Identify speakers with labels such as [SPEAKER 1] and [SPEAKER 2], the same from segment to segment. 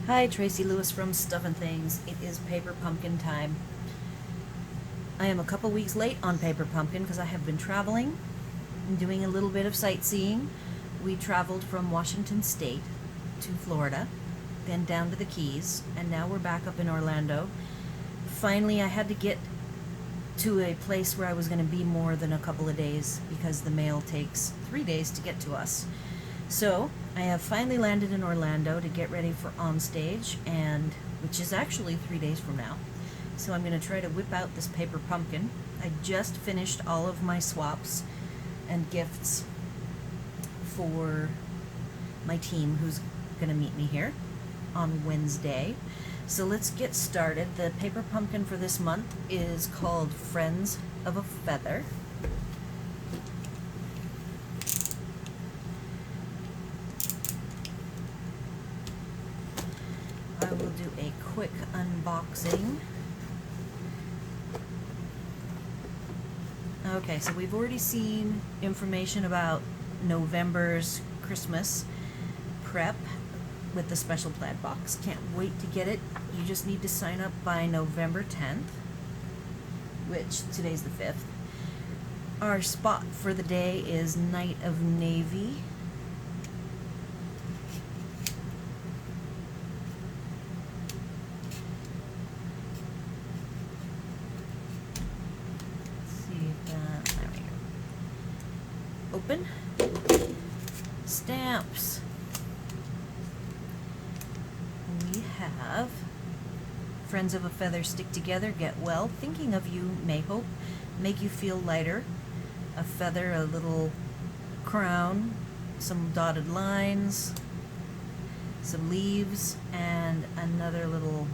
[SPEAKER 1] Hi, Tracy Lewis from Stuff and Things. It is Paper Pumpkin time. I am a couple weeks late on Paper Pumpkin because I have been traveling and doing a little bit of sightseeing. We traveled from Washington State to Florida, then down to the Keys, and now we're back up in Orlando. Finally, I had to get to a place where I was going to be more than a couple of days because the mail takes 3 days to get to us. So I have finally landed in Orlando to get ready for onstage, and which is actually 3 days from now. So I'm going to try to whip out this paper pumpkin. I just finished all of my swaps and gifts for my team who's going to meet me here on Wednesday. So let's get started. The paper pumpkin for this month is called Friends of a Feather. I will do a quick unboxing. Okay, so we've already seen information about November's Christmas prep with the special plaid box. Can't wait to get it. You just need to sign up by November 10th, which today's the 5th. Our spot for the day is Night of Navy. There we go. Open. Stamps. We have Friends of a Feather stick together, get well. Thinking of you, may hope, make you feel lighter. A feather, a little crown, some dotted lines, some leaves, and another little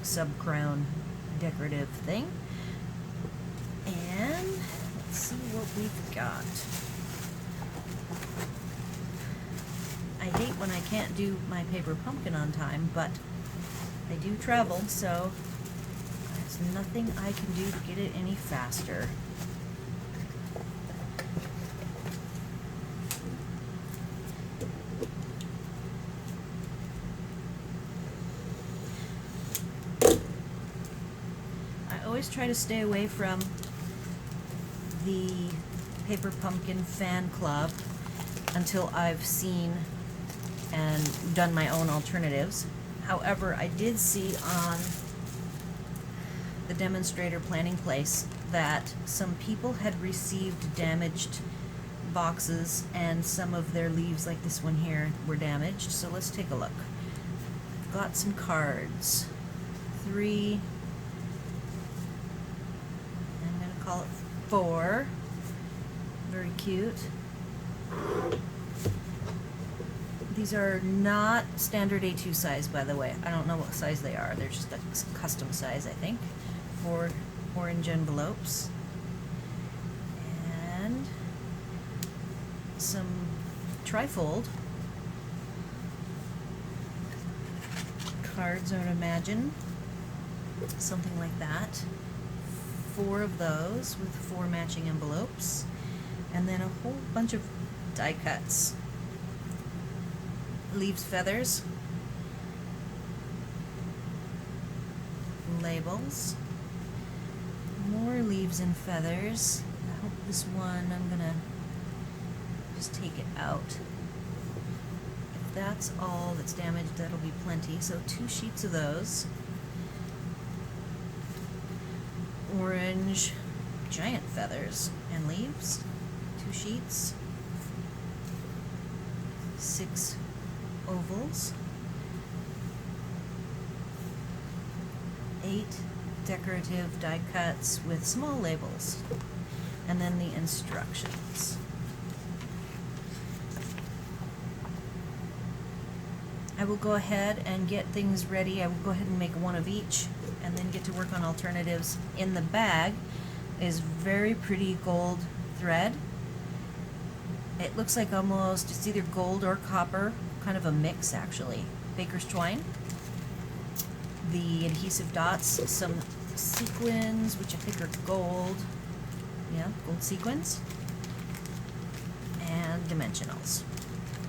[SPEAKER 1] sub-crown decorative thing. And let's see what we've got. I hate when I can't do my paper pumpkin on time, but I do travel, so there's nothing I can do to get it any faster. I always try to stay away from the Paper Pumpkin fan club until I've seen and done my own alternatives. However, I did see on the Demonstrator planning place that some people had received damaged boxes and some of their leaves, like this one here, were damaged. So let's take a look. I've got some cards. 3. I'm going to call it 4. Very cute. These are not standard A2 size, by the way. I don't know what size they are. They're just a custom size, I think, for orange envelopes. And some trifold cards, I would imagine. Something like that. 4 of those with 4 matching envelopes. And then a whole bunch of die cuts. Leaves, feathers, labels, more leaves and feathers. I hope this one, I'm gonna just take it out. If that's all that's damaged, that'll be plenty. So 2 sheets of those. Orange giant feathers and leaves, 2 sheets. 6 ovals, 8 decorative die cuts with small labels, and then the instructions. I will go ahead and get things ready. I will go ahead and make 1 of each and then get to work on alternatives. In the bag is very pretty gold thread. It looks like almost, it's either gold or copper, kind of a mix actually. Baker's twine. The adhesive dots, some sequins, which I think are gold. Yeah, gold sequins. And dimensionals.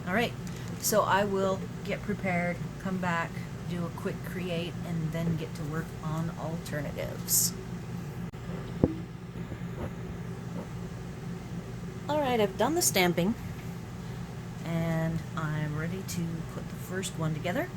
[SPEAKER 1] Alright, so I will get prepared, come back, do a quick create and then get to work on alternatives. Alright, I've done the stamping and I'm ready to put the first one together.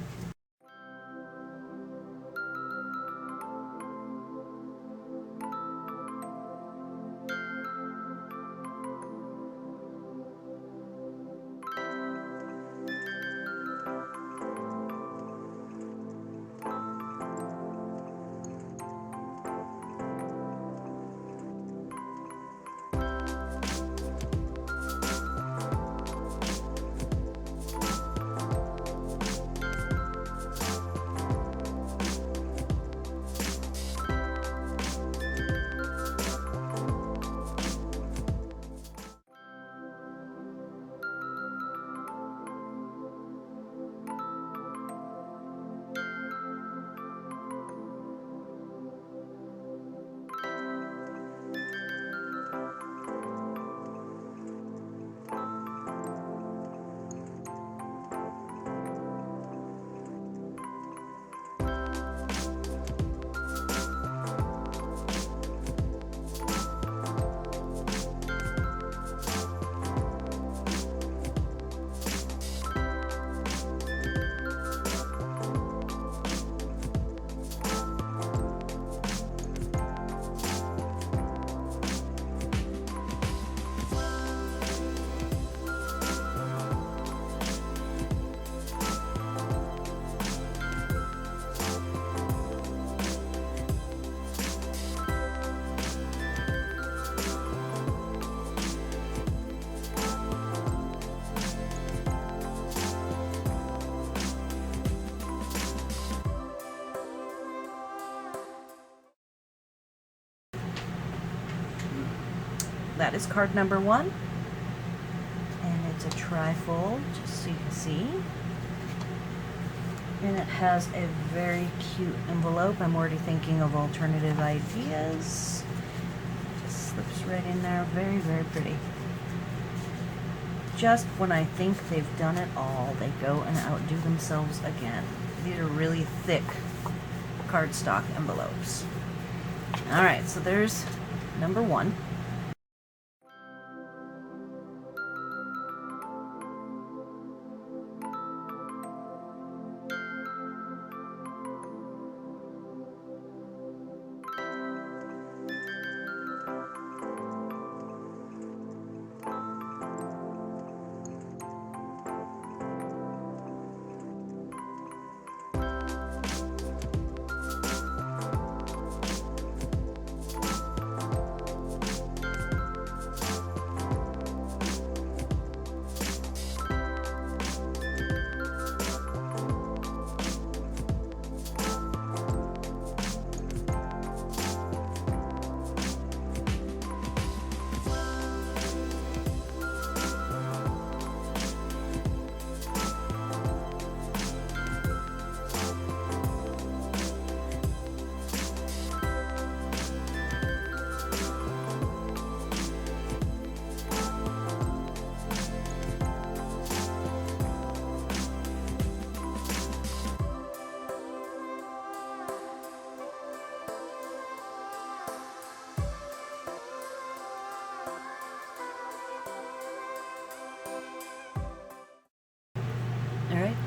[SPEAKER 1] That is card number 1, and it's a trifold, just so you can see. And it has a very cute envelope. I'm already thinking of alternative ideas. Just slips right in there, very, very pretty. Just when I think they've done it all, they go and outdo themselves again. These are really thick cardstock envelopes. All right, so there's number 1.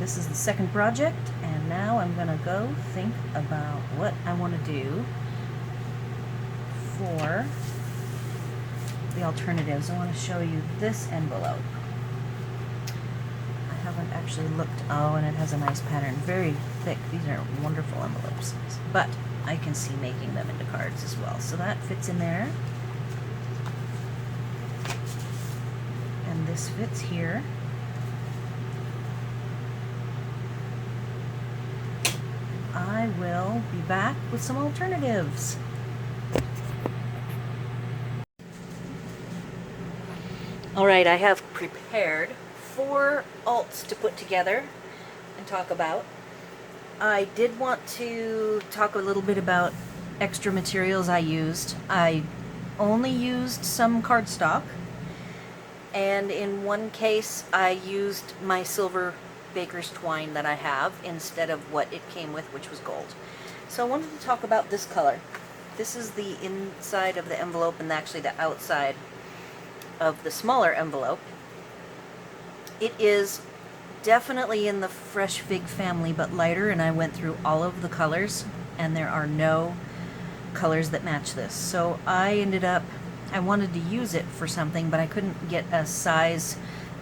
[SPEAKER 1] This is the second project, and now I'm gonna go think about what I want to do for the alternatives. I want to show you this envelope. I haven't actually looked. Oh, and it has a nice pattern, very thick. These are wonderful envelopes, but I can see making them into cards as well, so that fits in there. And this fits here. I will be back with some alternatives. Alright, I have prepared 4 alts to put together and talk about. I did want to talk a little bit about extra materials I used. I only used some cardstock, and in one case I used my silver baker's twine that I have instead of what it came with, which was gold. So I wanted to talk about this color. This is the inside of the envelope and actually the outside of the smaller envelope. It is definitely in the Fresh Fig family, but lighter, and I went through all of the colors, and there are no colors that match this. So I wanted to use it for something, but I couldn't get a size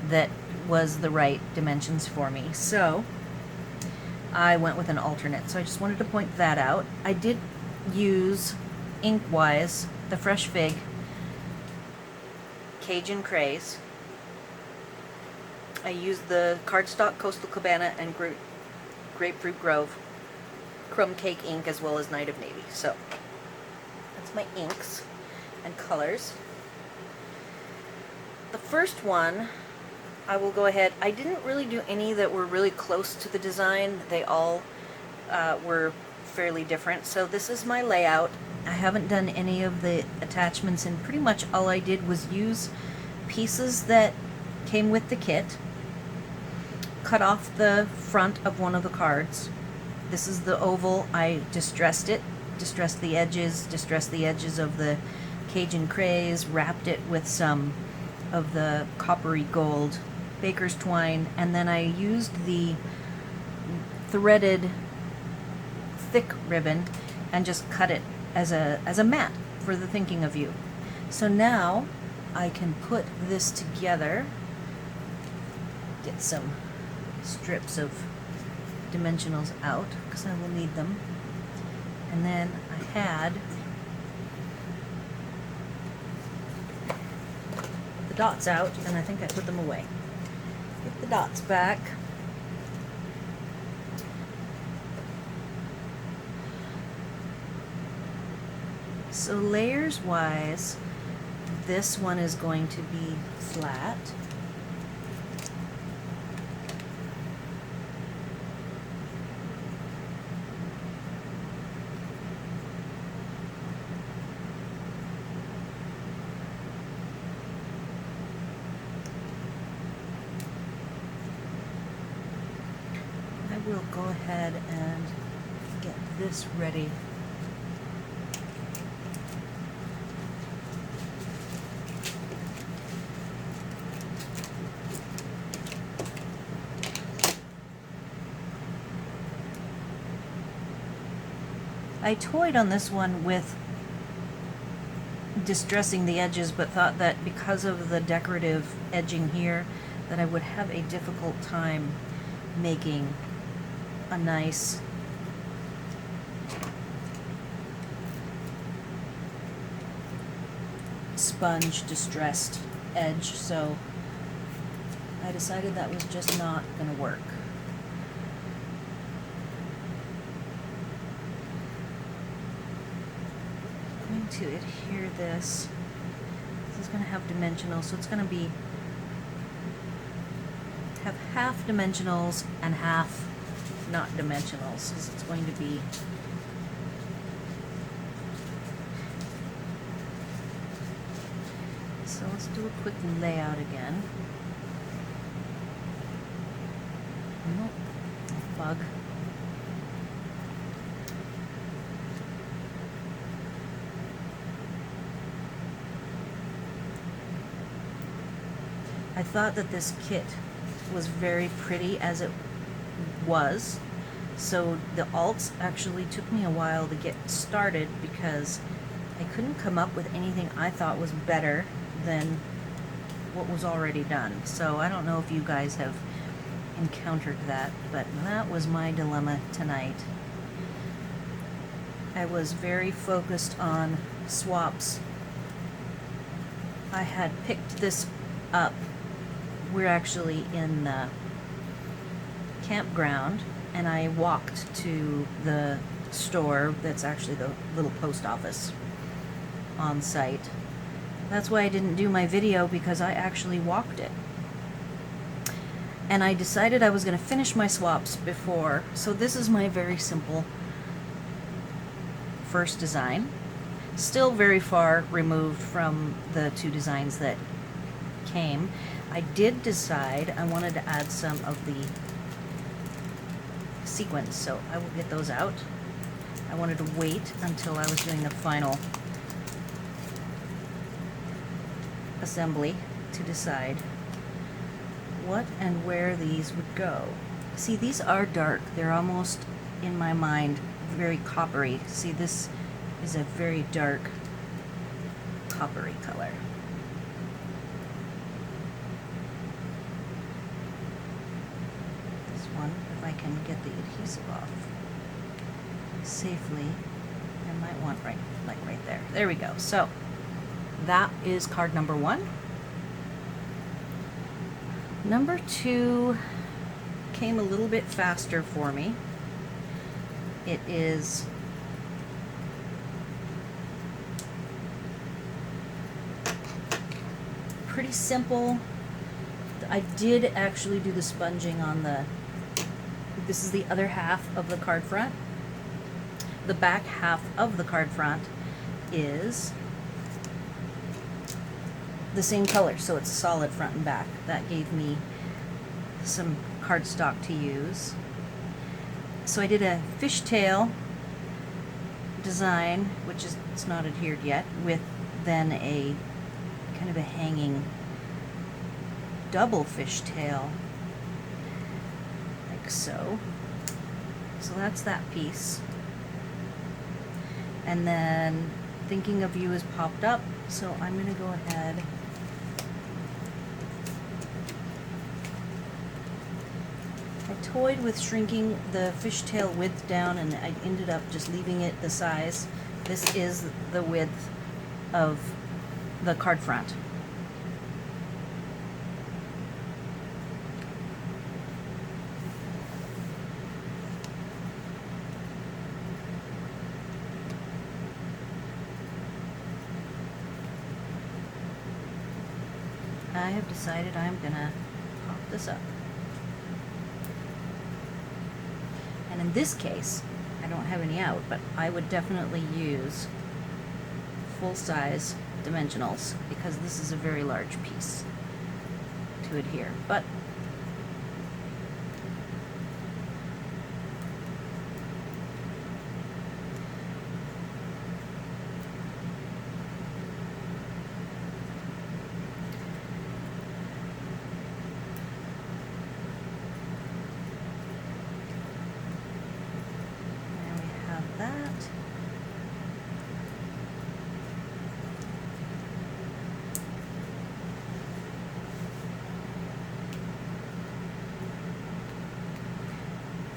[SPEAKER 1] that was the right dimensions for me. So I went with an alternate. So I just wanted to point that out. I did use, ink-wise, the Fresh Fig Cajun Craze. I used the cardstock Coastal Cabana and Grapefruit Grove Crumb Cake ink, as well as Night of Navy. So that's my inks and colors. The first one, I will go ahead. I didn't really do any that were really close to the design. They all were fairly different. So this is my layout. I haven't done any of the attachments, and pretty much all I did was use pieces that came with the kit, cut off the front of one of the cards. This is the oval. I distressed it, distressed the edges of the Cajun Craze, wrapped it with some of the coppery gold baker's twine, and then I used the threaded thick ribbon and just cut it as a mat for the thinking of you. So now I can put this together, get some strips of dimensionals out because I will need them, and then I had the dots out, and I think I put them away. Get the dots back. So layers wise, this one is going to be flat. I will go ahead and get this ready. I toyed on this one with distressing the edges, but thought that because of the decorative edging here, that I would have a difficult time making a nice sponge distressed edge, so I decided that was just not going to work. I'm going to adhere this. This is going to have dimensionals, so it's going to have half dimensionals and half not dimensionals, because it's going to be so. Let's do a quick layout again. Nope, bug. I thought that this kit was very pretty as it was, so the alts actually took me a while to get started because I couldn't come up with anything I thought was better than what was already done. So I don't know if you guys have encountered that, but that was my dilemma tonight. I was very focused on swaps. I had picked this up. We're actually in the campground, and I walked to the store that's actually the little post office on site. That's why I didn't do my video, because I actually walked it. And I decided I was going to finish my swaps before. So this is my very simple first design. Still very far removed from the two designs that came. I did decide I wanted to add some of the sequins, so I will get those out. I wanted to wait until I was doing the final assembly to decide what and where these would go. See, these are dark. They're almost, in my mind, very coppery. See, this is a very dark coppery color. This one, if I can get the adhesive off safely, I might want right there. There we go. So that is card number 1. Number 2 came a little bit faster for me. It is pretty simple. I did actually do the sponging on this is the other half of the card front. The back half of the card front is the same color, so it's solid front and back. That gave me some cardstock to use. So I did a fishtail design, which is, it's not adhered yet, with then a kind of a hanging double fishtail, like so. So that's that piece. And then Thinking of You has popped up, so I'm going to go ahead I toyed with shrinking the fishtail width down, and I ended up just leaving it the size. This is the width of the card front. I have decided I'm gonna pop this up. And in this case, I don't have any out, but I would definitely use full-size dimensionals because this is a very large piece to adhere. But that.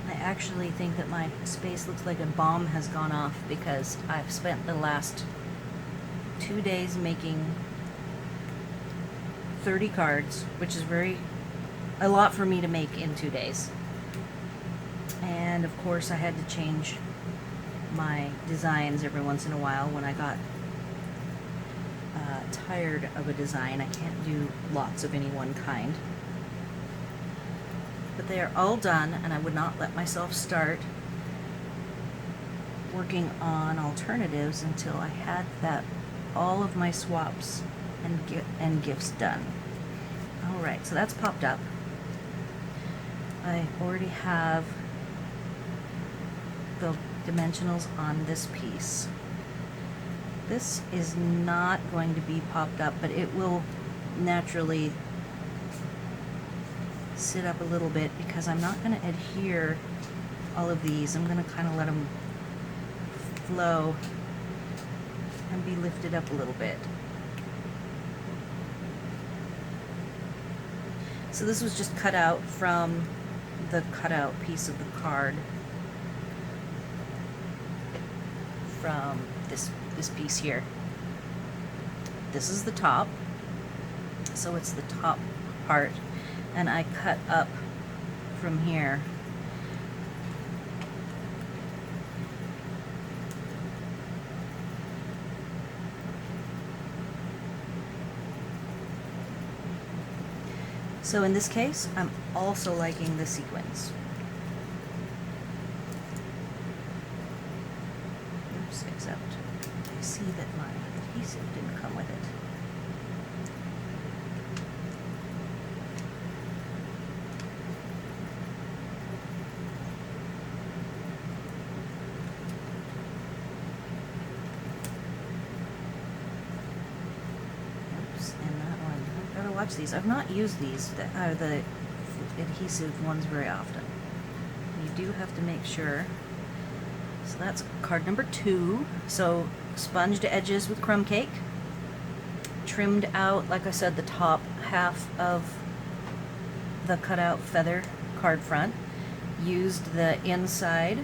[SPEAKER 1] I actually think that my space looks like a bomb has gone off because I've spent the last 2 days making 30 cards, which is a lot for me to make in 2 days. And of course I had to change my designs every once in a while when I got tired of a design. I can't do lots of any one kind. But they are all done, and I would not let myself start working on alternatives until I had all of my swaps and gifts done. Alright, so that's popped up. I already have the dimensionals on this piece. This is not going to be popped up, but it will naturally sit up a little bit because I'm not going to adhere all of these. I'm going to kind of let them flow and be lifted up a little bit. So this was just cut out from the cutout piece of the card from this piece here. This is the top, so it's the top part, and I cut up from here. So in this case, I'm also liking the sequins. Oops, except I see that my adhesive didn't come with it. swatch these. I've not used these, the adhesive ones, very often. You do have to make sure. So that's card number 2. So sponged edges with crumb cake. Trimmed out, like I said, the top half of the cutout feather card front. Used the inside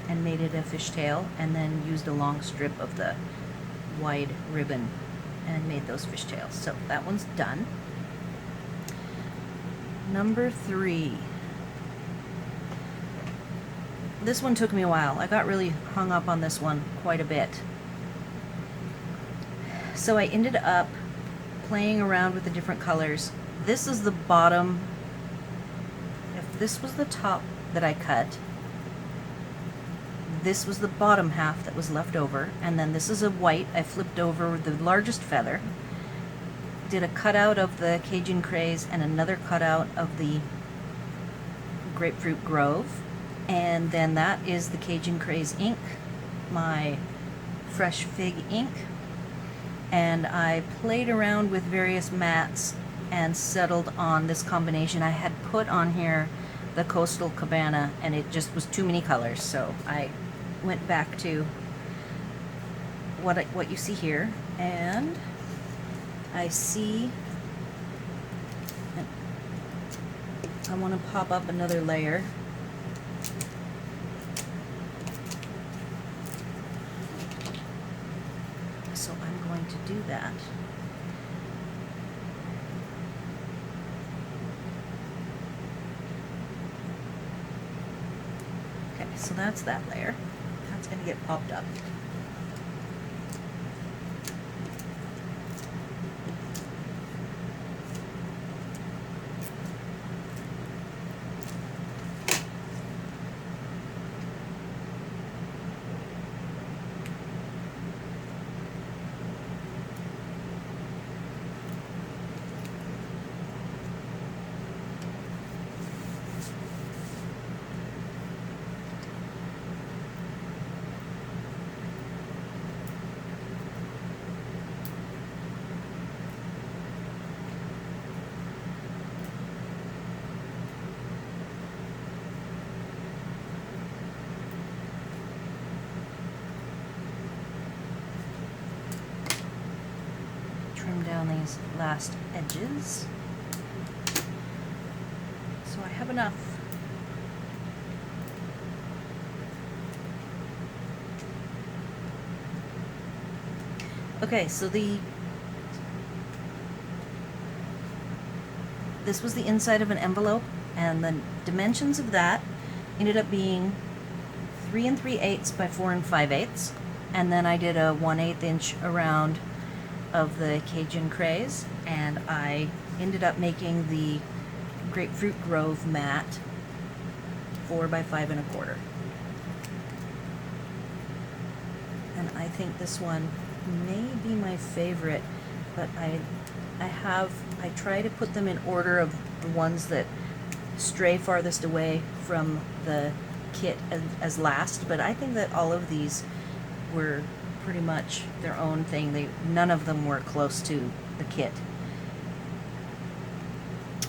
[SPEAKER 1] and made it a fishtail, and then used a long strip of the wide ribbon and made those fishtails. So that one's done. Number 3. This one took me a while. I got really hung up on this one quite a bit. So I ended up playing around with the different colors. This is the bottom. If this was the top that I cut, this was the bottom half that was left over, and then this is a white. I flipped over the largest feather, did a cutout of the Cajun Craze and another cutout of the Grapefruit Grove, and then that is the Cajun Craze ink, my fresh fig ink, and I played around with various mats and settled on this combination. I had put on here the Coastal Cabana, and it just was too many colors, so I went back to what you see here, and I see I want to pop up another layer. So I'm going to do that. Okay, so that's that layer. That's going to get popped up. Trim down these last edges. So I have enough. Okay, so this was the inside of an envelope, and the dimensions of that ended up being 3 3/8 by 4 5/8, and then I did a 1/8 inch around of the Cajun Craze, and I ended up making the Grapefruit Grove mat 4 by 5 1/4. And I think this one may be my favorite, but I try to put them in order of the ones that stray farthest away from the kit as last, but I think that all of these were pretty much their own thing. None of them were close to the kit.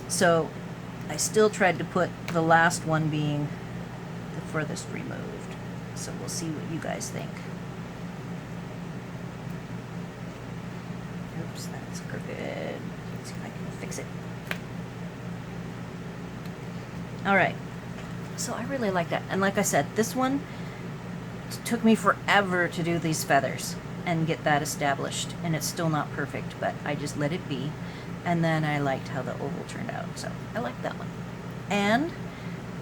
[SPEAKER 1] So I still tried to put the last one being the furthest removed. So we'll see what you guys think. Oops, that's crooked. Let's see if I can fix it. Alright, so I really like that. And like I said, this one took me forever to do these feathers and get that established, and it's still not perfect, but I just let it be. And then I liked how the oval turned out, so I like that one. And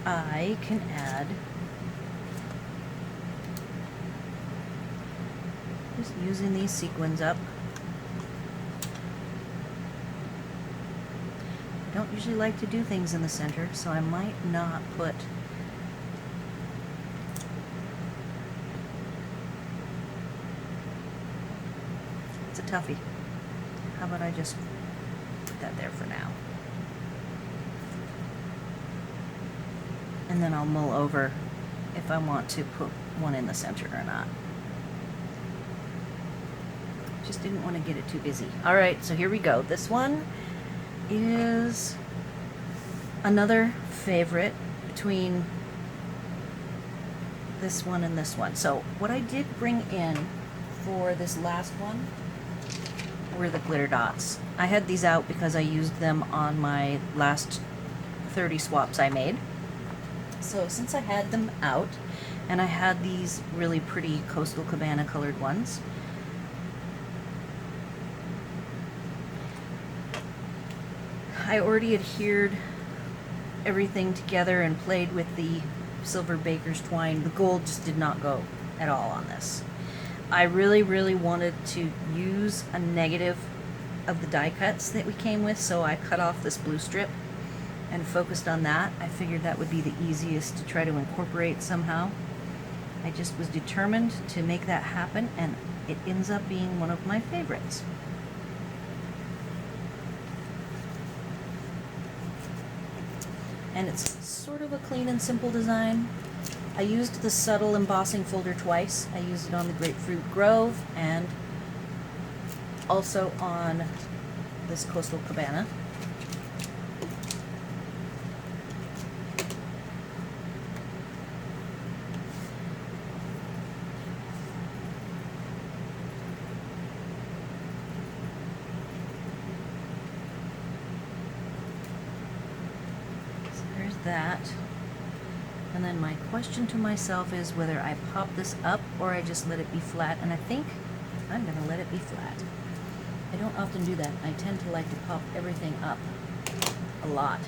[SPEAKER 1] I can add, just using these sequins up. I don't usually like to do things in the center, so I might not put toughie. How about I just put that there for now? And then I'll mull over if I want to put one in the center or not. Just didn't want to get it too busy. Alright, so here we go. This one is another favorite between this one and this one. So what I did bring in for this last one were the glitter dots. I had these out because I used them on my last 30 swaps I made. So since I had them out, and I had these really pretty Coastal Cabana colored ones, I already adhered everything together and played with the silver baker's twine. The gold just did not go at all on this. I really wanted to use a negative of the die cuts that we came with, so I cut off this blue strip and focused on that. I figured that would be the easiest to try to incorporate somehow. I just was determined to make that happen, and it ends up being one of my favorites. And it's sort of a clean and simple design. I used the subtle embossing folder twice. I used it on the Grapefruit Grove and also on this Coastal Cabana. So there's that. And then my question to myself is whether I pop this up or I just let it be flat, and I think I'm going to let it be flat. I don't often do that. I tend to like to pop everything up a lot,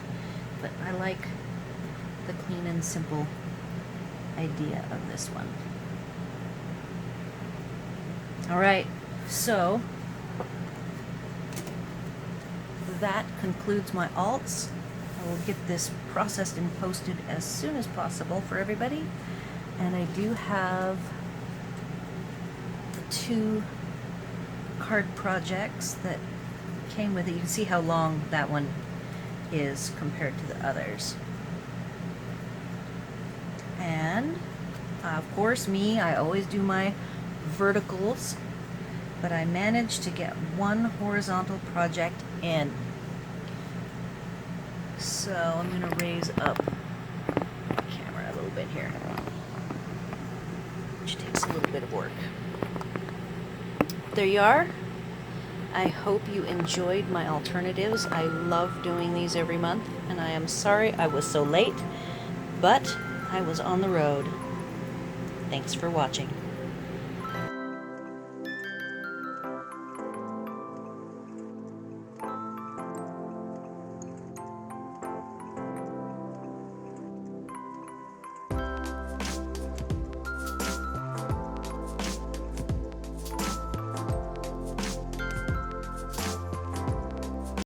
[SPEAKER 1] but I like the clean and simple idea of this one. Alright, so that concludes my alts. I will get this processed and posted as soon as possible for everybody. And I do have the 2 card projects that came with it. You can see how long that one is compared to the others. And of course I always do my verticals, but I managed to get 1 horizontal project in. So I'm going to raise up the camera a little bit here, which takes a little bit of work. There you are. I hope you enjoyed my alternatives. I love doing these every month, and I am sorry I was so late, but I was on the road. Thanks for watching.